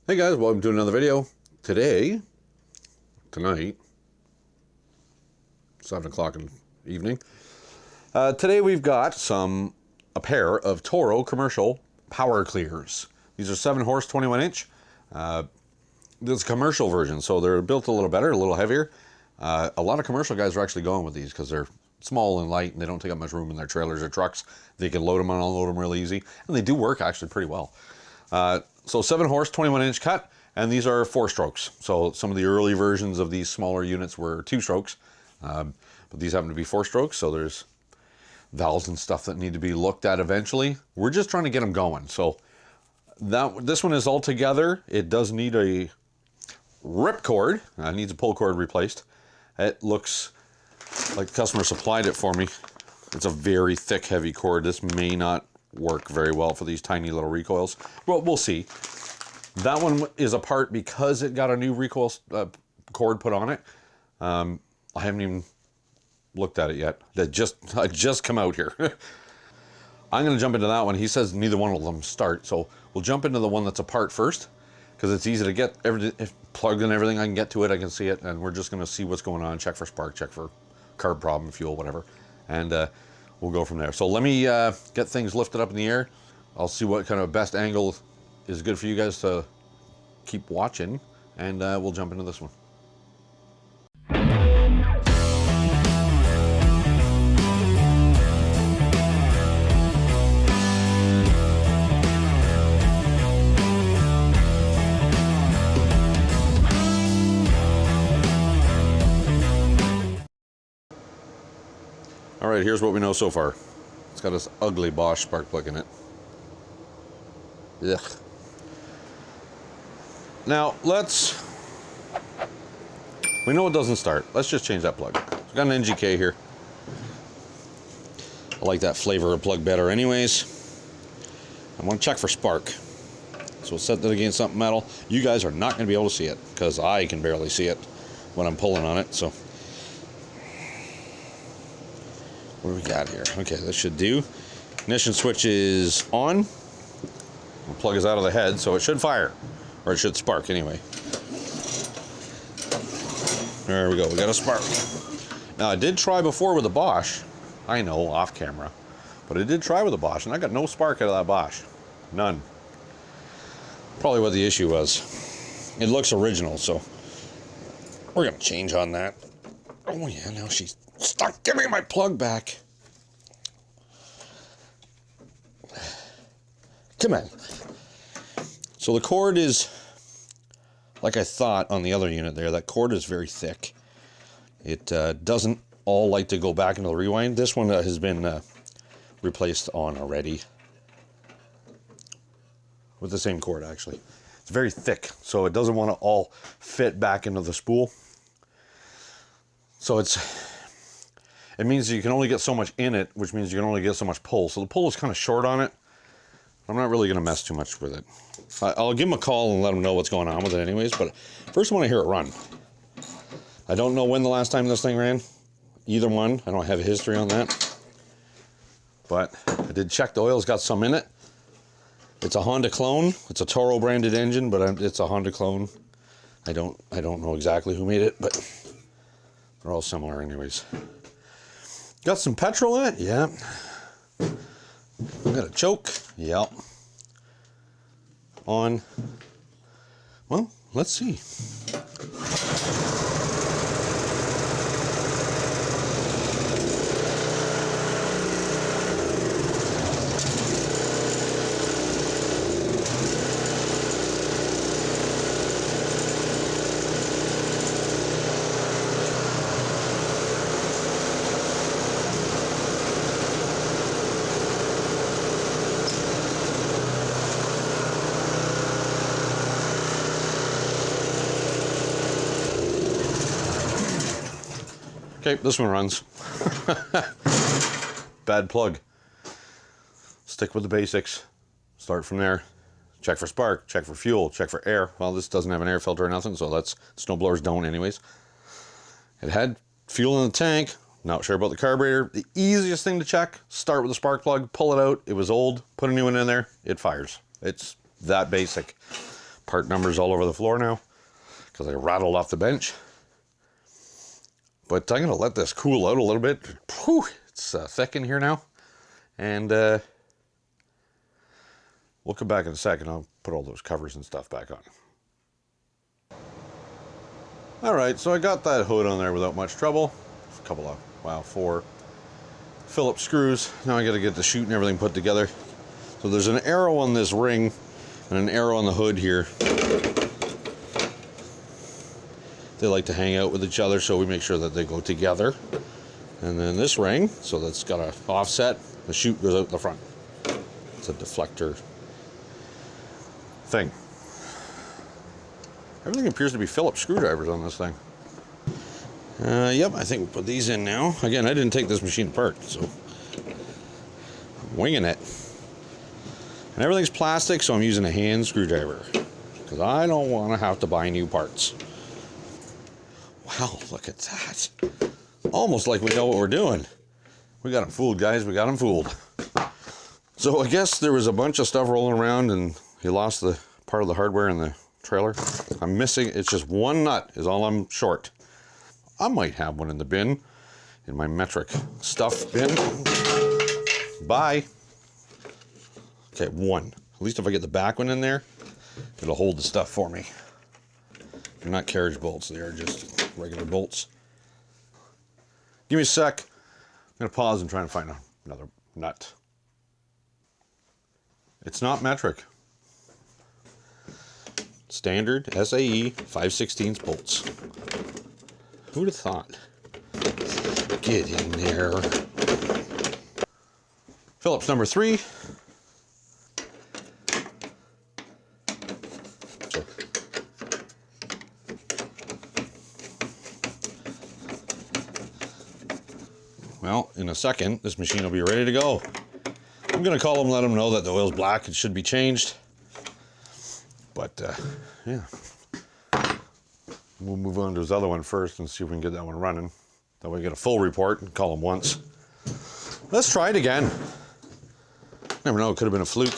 Hey guys, welcome to another video. Tonight, 7 o'clock in the evening. Today we've got a pair of Toro commercial power clears. These are 7 horse, 21 inch. This is a commercial version, so they're built a little better, a little heavier. A lot of commercial guys are actually going with these because they're small and light and they don't take up much room in their trailers or trucks. They can load them and unload them really easy, and they do work actually pretty well. So 7 horse, 21 inch cut, and these are 4 strokes. So some of the early versions of these smaller units were 2 strokes, but these happen to be 4 strokes. So there's valves and stuff that need to be looked at eventually. We're just trying to get them going. So this one is all together. It does need a rip cord. It needs a pull cord replaced. It looks like the customer supplied it for me. It's a very thick, heavy cord. This may not work very well for these tiny little recoils. Well, we'll see. That one is apart because it got a new recoil cord put on it. I haven't even looked at it yet. I just come out here. I'm going to jump into that one. He says neither one of them start, so we'll jump into the one that's apart first because it's easy to get plugged in everything. I can get to it, I can see it, and we're just going to see what's going on. Check for spark, check for carb problem, fuel, whatever, and we'll go from there. So let me get things lifted up in the air. I'll see what kind of best angle is good for you guys to keep watching, and we'll jump into this one. All right, here's what we know so far. It's got this ugly Bosch spark plug in it. Ugh. Now, we know it doesn't start. Let's just change that plug. So we've got an NGK here. I like that flavor of plug better anyways. I want to check for spark. So we'll set that against something metal. You guys are not going to be able to see it because I can barely see it when I'm pulling on it. So what do we got here? Okay, this should do. Ignition switch is on. The plug is out of the head, so it should fire. Or it should spark anyway. There we go, we got a spark. Now I did try before with a Bosch. I know, off camera. But I did try with a Bosch, and I got no spark out of that Bosch. None. Probably what the issue was. It looks original, so we're gonna change on that. Oh yeah, now she's stuck. Give me my plug back. Come on. So the cord is, like I thought on the other unit there, that cord is very thick. It doesn't all like to go back into the rewind. This one has been replaced on already. With the same cord, actually. It's very thick, so it doesn't want to all fit back into the spool. So it means you can only get so much in it, which means you can only get so much pull. So the pull is kind of short on it. I'm not really going to mess too much with it. I'll give him a call and let him know what's going on with it anyways, but first I want to hear it run. I don't know when the last time this thing ran. Either one. I don't have a history on that. But I did check the oil's got some in it. It's a Honda clone. It's a Toro branded engine, but it's a Honda clone. I don't know exactly who made it, but they're all similar anyways. Got some petrol in it? Yeah. We got a choke. Yep. On. Well, let's see. Okay, this one runs. Bad plug. Stick with the basics. Start from there. Check for spark, check for fuel, check for air. Well, this doesn't have an air filter or nothing, so that's, snowblowers don't anyways. It had fuel in the tank. Not sure about the carburetor. The easiest thing to check, start with the spark plug, pull it out. It was old, put a new one in there, it fires. It's that basic. part numbers all over the floor now because I rattled off the bench. But I'm going to let this cool out a little bit. Whew, it's thick in here now. And we'll come back in a second. I'll put all those covers and stuff back on. All right, so I got that hood on there without much trouble. A couple of, wow, 4 Phillips screws. Now I got to get the chute and everything put together. So there's an arrow on this ring and an arrow on the hood here. They like to hang out with each other, so we make sure that they go together. And then this ring, so that's got an offset. The chute goes out the front. It's a deflector thing. Everything appears to be Phillips screwdrivers on this thing. Yep, I think we'll put these in now. Again, I didn't take this machine apart, so I'm winging it. And everything's plastic, so I'm using a hand screwdriver because I don't want to have to buy new parts. Wow, look at that. Almost like we know what we're doing. We got them fooled, guys. We got them fooled. So I guess there was a bunch of stuff rolling around and he lost the part of the hardware in the trailer. I'm missing, it's just one nut is all I'm short. I might have one in the bin, in my metric stuff bin. Bye. Okay, one. At least if I get the back one in there, it'll hold the stuff for me. They're not carriage bolts, they are just regular bolts. Give me a sec. I'm gonna pause and try and find another nut. It's not metric. Standard SAE 5/16 bolts. Who'd have thought? Get in there. Phillips number 3. Well, in a second, this machine will be ready to go. I'm gonna call them, let them know that the oil's black, it should be changed. But yeah, we'll move on to his other one first and see if we can get that one running. That way we get a full report and call him once. Let's try it again. Never know, it could have been a fluke.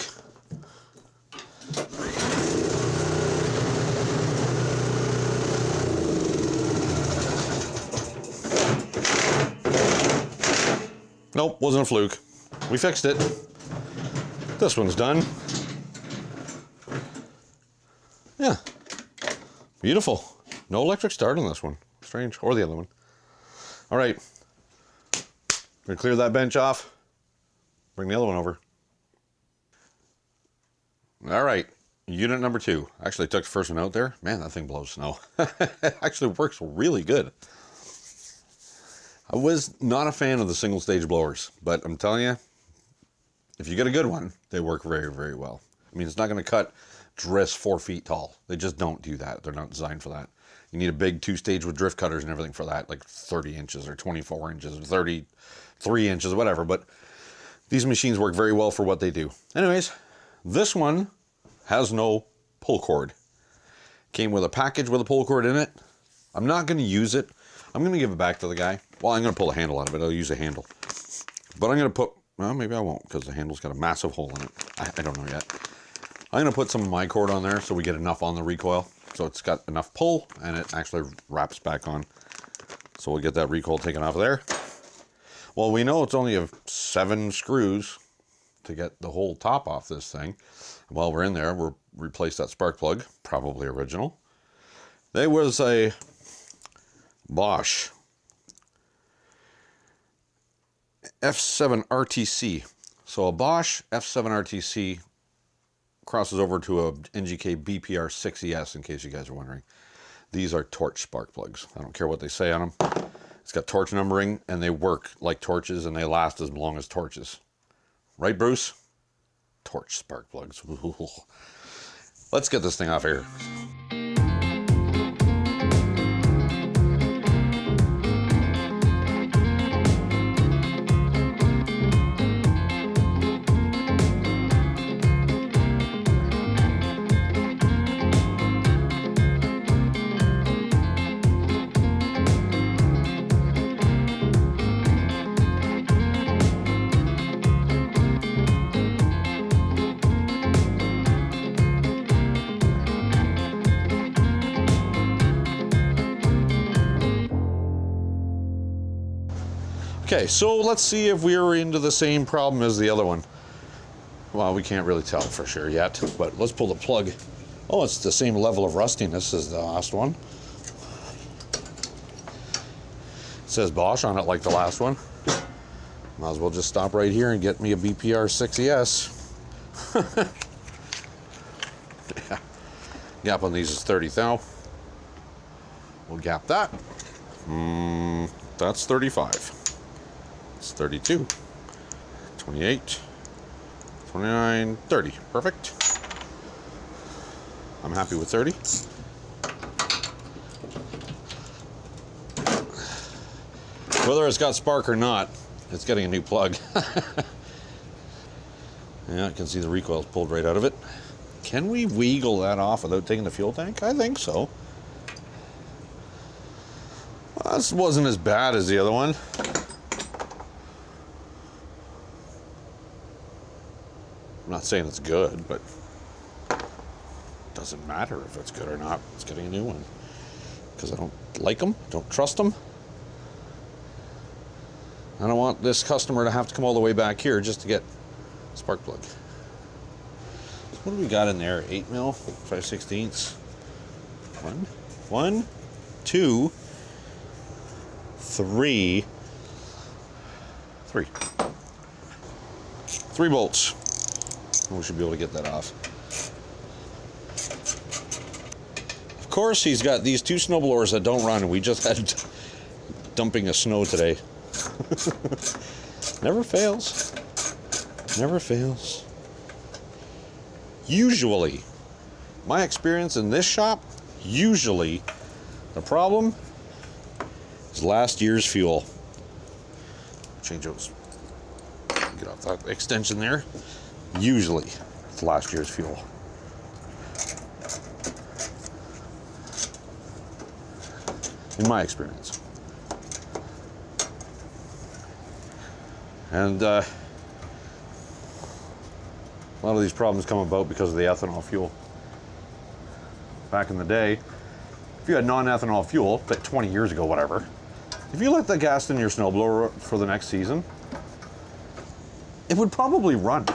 Nope, wasn't a fluke. We fixed it. This one's done. Yeah, beautiful. No electric start on this one. Strange, or the other one. All right, we're gonna clear that bench off. Bring the other one over. All right, unit number 2. Actually took the first one out there. Man, that thing blows snow. It actually works really good. I was not a fan of the single stage blowers, but I'm telling you, if you get a good one, they work very, very well. I mean, it's not gonna cut drifts 4 feet tall. They just don't do that. They're not designed for that. You need a big 2-stage with drift cutters and everything for that, like 30 inches or 24 inches or 33 inches, whatever. But these machines work very well for what they do. Anyways, this one has no pull cord. Came with a package with a pull cord in it. I'm not going to use it. I'm going to give it back to the guy. Well, I'm going to pull the handle out of it. I'll use a handle. But I'm going to put, well, maybe I won't because the handle's got a massive hole in it. I don't know yet. I'm going to put some of my cord on there so we get enough on the recoil. So it's got enough pull and it actually wraps back on. So we'll get that recoil taken off of there. Well, we know it's only 7 screws to get the whole top off this thing. While we're in there, we'll replace that spark plug, probably original. There was a Bosch F7 RTC. So a Bosch F7 RTC crosses over to a NGK BPR 6ES, in case you guys are wondering. These are torch spark plugs. I don't care what they say on them. It's got torch numbering and they work like torches and they last as long as torches. Right, Bruce? Torch spark plugs. Let's get this thing off here. Okay, so let's see if we're into the same problem as the other one. Well, we can't really tell for sure yet, but let's pull the plug. Oh, it's the same level of rustiness as the last one. It says Bosch on it like the last one. Might as well just stop right here and get me a BPR 6ES. Yeah. Gap on these is 30 thou. We'll gap that. That's 35. It's 32. 28. 29, 30. Perfect. I'm happy with 30. Whether it's got spark or not, it's getting a new plug. Yeah, I can see the recoil's pulled right out of it. Can we wiggle that off without taking the fuel tank? I think so. Well, this wasn't as bad as the other one. I'm not saying it's good, but it doesn't matter if it's good or not. It's getting a new one. Because I don't like them, don't trust them. I don't want this customer to have to come all the way back here just to get a spark plug. What do we got in there? 8 mil, 5/16. 1, 2, 3. 3 bolts. We should be able to get that off. Of course, he's got these 2 snowblowers that don't run, and we just had dumping of snow today. Never fails. Never fails. Usually, my experience in this shop, usually the problem is last year's fuel. Change those. Get off that extension there. Usually, it's last year's fuel. In my experience. And a lot of these problems come about because of the ethanol fuel. Back in the day, if you had non-ethanol fuel, like 20 years ago, whatever, if you let the gas in your snowblower for the next season, it would probably run.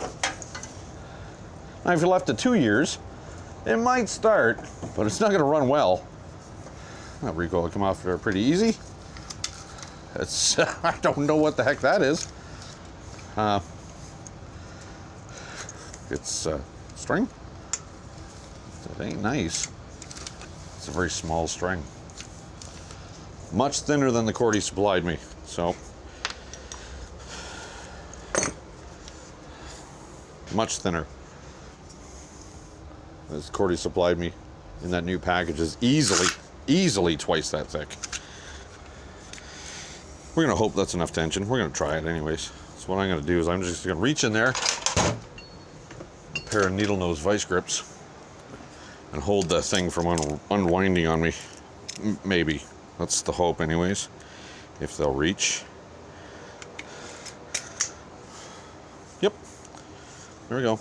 Now, if you left it 2 years, it might start, but it's not going to run well. That recoil will come off there pretty easy. It's I don't know what the heck that is. It's string. It ain't nice. It's a very small string. Much thinner than the cord he supplied me. So, much thinner. This cord he supplied me in that new package is easily twice that thick. We're gonna hope that's enough tension. We're gonna try it anyways. So what I'm gonna do is I'm just gonna reach in there, a pair of needle nose vice grips, and hold that thing from unwinding on me. Maybe. That's the hope anyways, if they'll reach. Yep. There we go.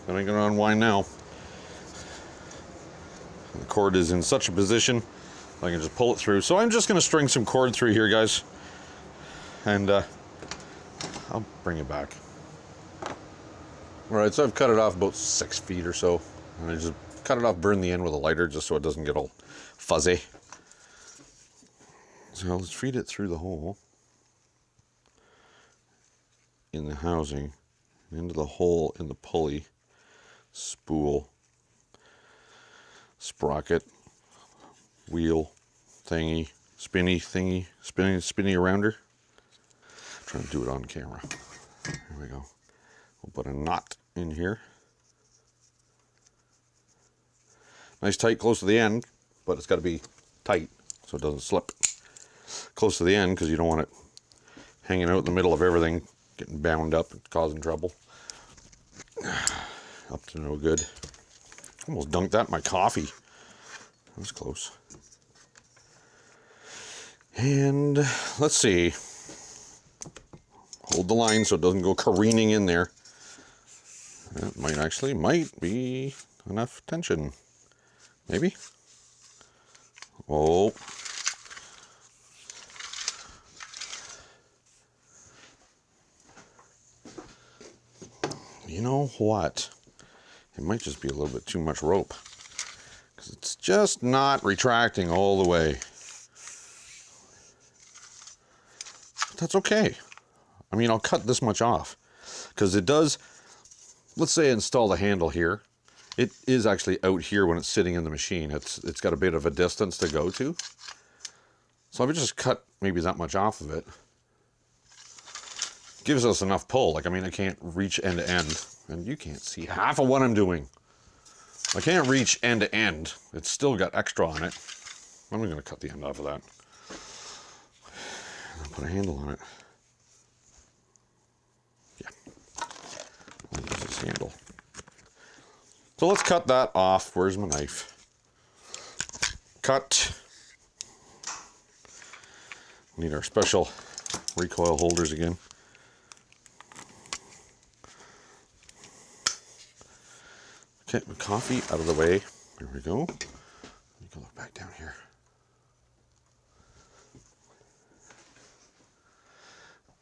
That ain't gonna unwind now. The cord is in such a position I can just pull it through. So I'm just gonna string some cord through here, guys, and I'll bring it back. All right, so I've cut it off about 6 feet or so, and I just cut it off, burn the end with a lighter just so it doesn't get all fuzzy. So let's feed it through the hole in the housing, into the hole in the pulley, spool, sprocket, wheel thingy, spinny around her. Trying to do it on camera. There we go. We'll put a knot in here. Nice tight close to the end, but it's got to be tight so it doesn't slip. Close to the end because you don't want it hanging out in the middle of everything, getting bound up and causing trouble. Up to no good. Almost dunked that in my coffee. That was close. And let's see. Hold the line so it doesn't go careening in there. That might be enough tension. Maybe. Oh. you know what? It might just be a little bit too much rope, because it's just not retracting all the way. But that's okay. I mean, I'll cut this much off, because it does, let's say I install the handle here. It is actually out here when it's sitting in the machine. It's got a bit of a distance to go to. So I would just cut maybe that much off of it. Gives us enough pull. Like, I mean, I can't reach end to end, and you can't see half of what I'm doing. I can't reach end to end. It's still got extra on it. I'm going to cut the end off of that. And put a handle on it. Yeah. I'll use this handle. So let's cut that off. Where's my knife? Cut. Need our special recoil holders again. Okay, the coffee out of the way. There we go. You can look back down here.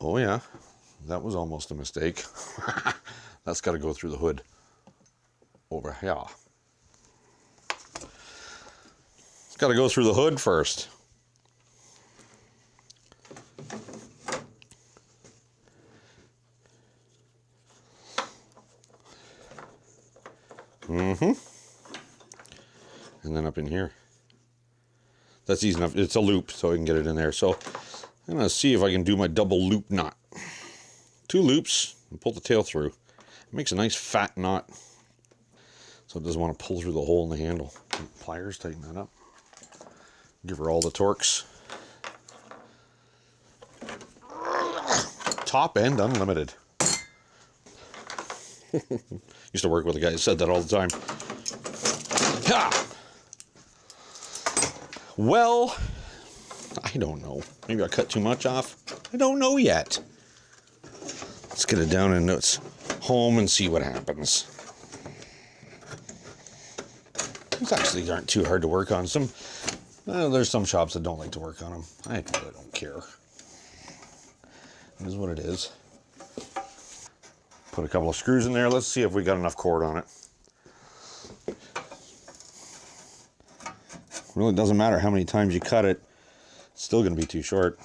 Oh yeah, that was almost a mistake. That's got to go through the hood. Over here. It's got to go through the hood first. And then up in here. That's easy enough. It's a loop, so I can get it in there. So I'm going to see if I can do my double loop knot. 2 loops and pull the tail through. It makes a nice fat knot. So it doesn't want to pull through the hole in the handle. Pliers, tighten that up. Give her all the torques. Top end unlimited. Used to work with a guy who said that all the time. Ha! Well, I don't know. Maybe I cut too much off. I don't know yet. Let's get it down into its home and see what happens. These actually aren't too hard to work on. There's some shops that don't like to work on them. I really don't care. It is what it is. Put a couple of screws in there. Let's see if we got enough cord on it. Really doesn't matter how many times you cut it. It's still going to be too short.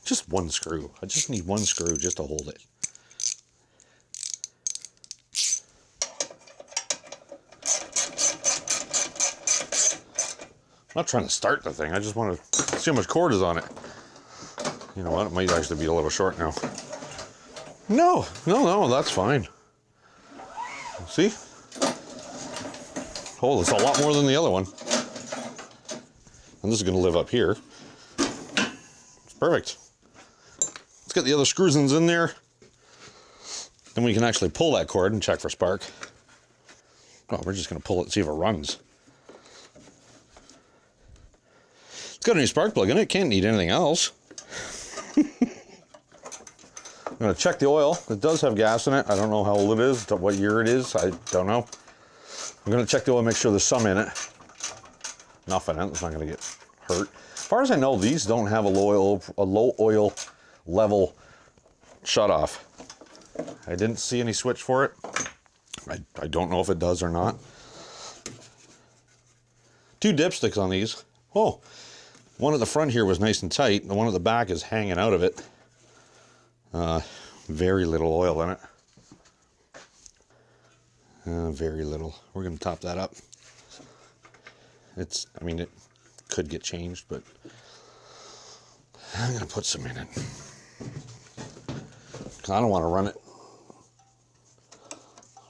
Just one screw. I just need one screw just to hold it. I'm not trying to start the thing. I just want to see how much cord is on it. You know what? It might actually be a little short now. No, that's fine. See? Oh, it's a lot more than the other one. And this is going to live up here. It's perfect. Let's get the other screws in there. Then we can actually pull that cord and check for spark. Oh, we're just going to pull it and see if it runs. It's got a new spark plug in it. It can't need anything else. I'm going to check the oil. It does have gas in it. I don't know how old it is, what year it is. I don't know. I'm going to check the oil, make sure there's some in it. Enough in it. It's not going to get hurt. As far as I know, these don't have a low oil level shutoff. I didn't see any switch for it. I don't know if it does or not. 2 dipsticks on these. Oh, one at the front here was nice and tight. The one at the back is hanging out of it. Very little oil in it. Very little. We're going to top that up. It could get changed, but I'm going to put some in it. I don't want to run it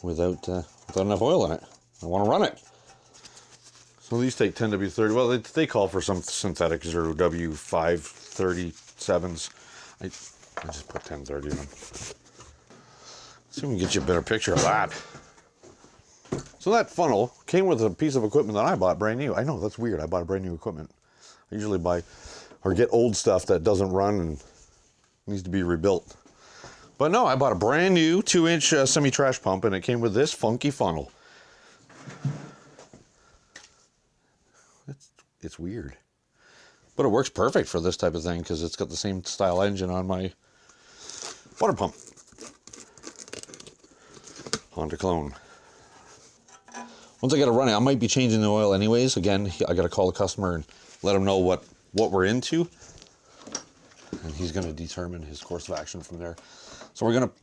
without enough oil in it. I want to run it. So these take 10W30. Well, they call for some synthetic 0W537s. I just put 1030 in them. Let's see if we can get you a better picture of that. So that funnel came with a piece of equipment that I bought brand new. I know, that's weird. I bought brand new equipment. I usually buy or get old stuff that doesn't run and needs to be rebuilt. But no, I bought a brand new 2-inch semi-trash pump, and it came with this funky funnel. It's weird. But it works perfect for this type of thing because it's got the same style engine on my water pump. Honda clone. Once I get it running, I might be changing the oil anyways. Again, I got to call the customer and let him know what we're into. And he's going to determine his course of action from there. So we're going to,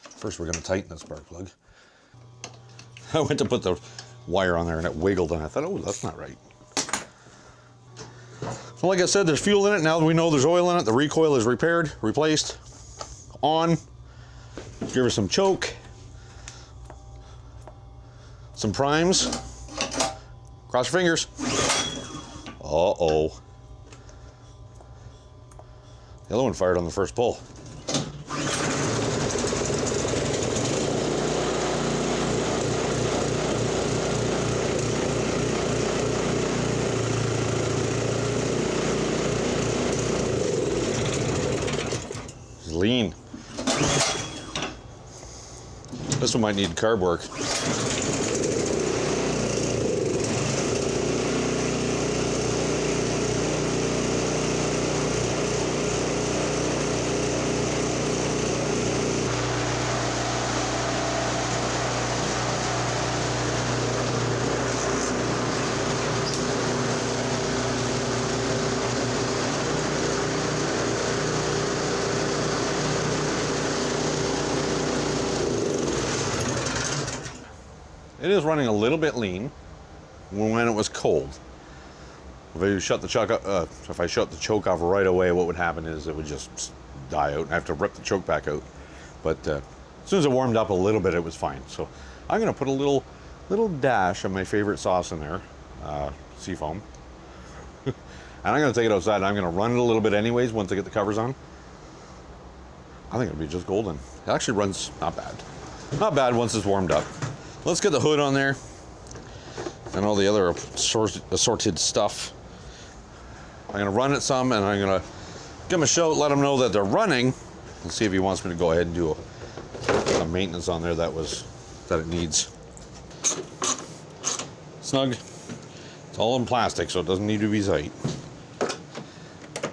first we're going to tighten the spark plug. I went to put the wire on there and it wiggled and I thought, oh, that's not right. So like I said, there's fuel in it. Now that we know there's oil in it, the recoil is repaired, replaced, on. Give her some choke, some primes. Cross your fingers. Uh-oh. The other one fired on the first pull. It's lean. This one might need carb work. It is running a little bit lean when it was cold. If I shut the choke off right away, what would happen is it would just die out and I have to rip the choke back out. But as soon as it warmed up a little bit, it was fine. So I'm gonna put a little dash of my favorite sauce in there, seafoam. And I'm gonna take it outside and I'm gonna run it a little bit anyways once I get the covers on. I think it'll be just golden. It actually runs not bad. Not bad once it's warmed up. Let's get the hood on there and all the other assorted stuff. I'm gonna run it some and I'm gonna give him a shout, let him know that they're running and see if he wants me to go ahead and do a maintenance on there that it needs. Snug. It's all in plastic, so it doesn't need to be tight.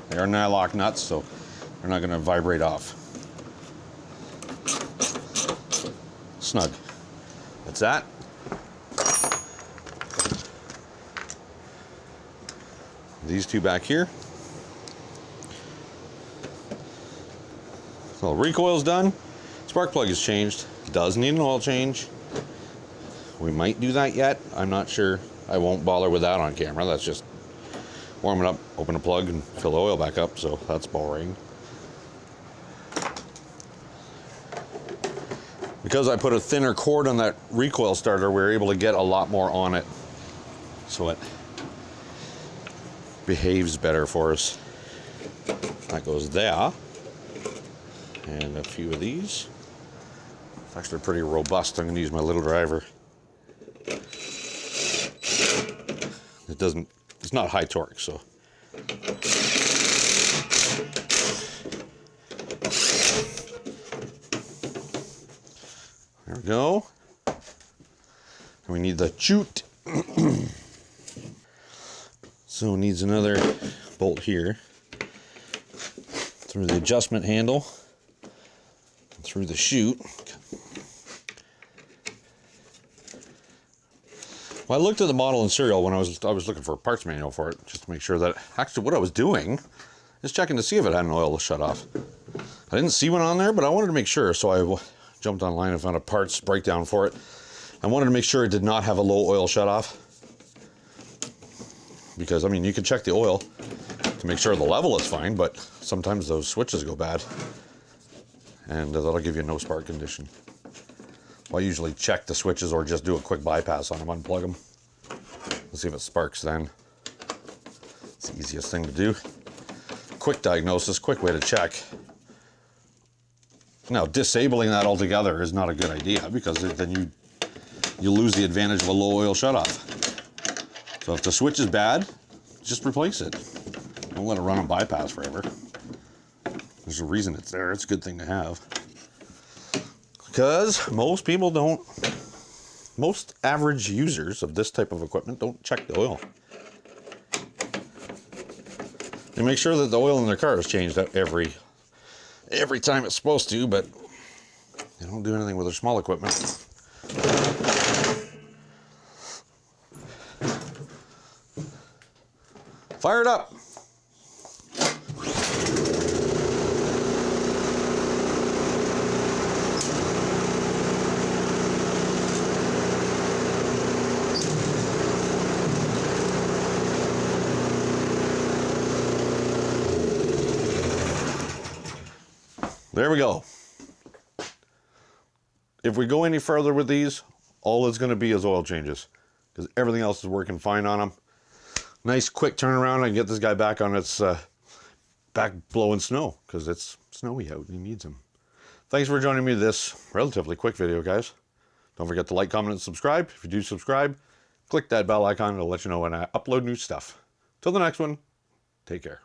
They are nylock nuts, so they're not gonna vibrate off. Snug. That's that. These two back here. So recoil's done. Spark plug is changed. Does need an oil change. We might do that yet. I'm not sure. I won't bother with that on camera. That's just warm it up, open the plug, and fill the oil back up. So that's boring. Because I put a thinner cord on that recoil starter, we were able to get a lot more on it. So it behaves better for us. That goes there. And a few of these. It's actually pretty robust. I'm going to use my little driver. It's not high torque, so. There we go. And we need the chute. So it needs another bolt here. Through the adjustment handle. Through the chute. Well, I looked at the model and serial when I was looking for a parts manual for it, just to make sure that actually what I was doing is checking to see if it had an oil shut off. I didn't see one on there, but I wanted to make sure, so I jumped online and found a parts breakdown for it. I wanted to make sure it did not have a low oil shut off. Because, I mean, you can check the oil to make sure the level is fine, but sometimes those switches go bad. And that'll give you no spark condition. Well, I usually check the switches or just do a quick bypass on them, unplug them. Let's see if it sparks then. It's the easiest thing to do. Quick diagnosis, quick way to check. Now, disabling that altogether is not a good idea because then you lose the advantage of a low oil shutoff. So if the switch is bad, just replace it. Don't let it run on bypass forever. There's a reason it's there. It's a good thing to have. Because most people don't, most average users of this type of equipment don't check the oil. They make sure that the oil in their car is changed out every every time it's supposed to, but they don't do anything with their small equipment. Fire it up. There we go. If we go any further with these, all it's going to be is oil changes, because everything else is working fine on them. Nice quick turnaround. I can get this guy back on its back blowing snow, because it's snowy out and he needs them. Thanks for joining me this relatively quick video, guys. Don't forget to like, comment, and subscribe. If you do subscribe, click that bell icon. It'll let you know when I upload new stuff. Till the next one, take care.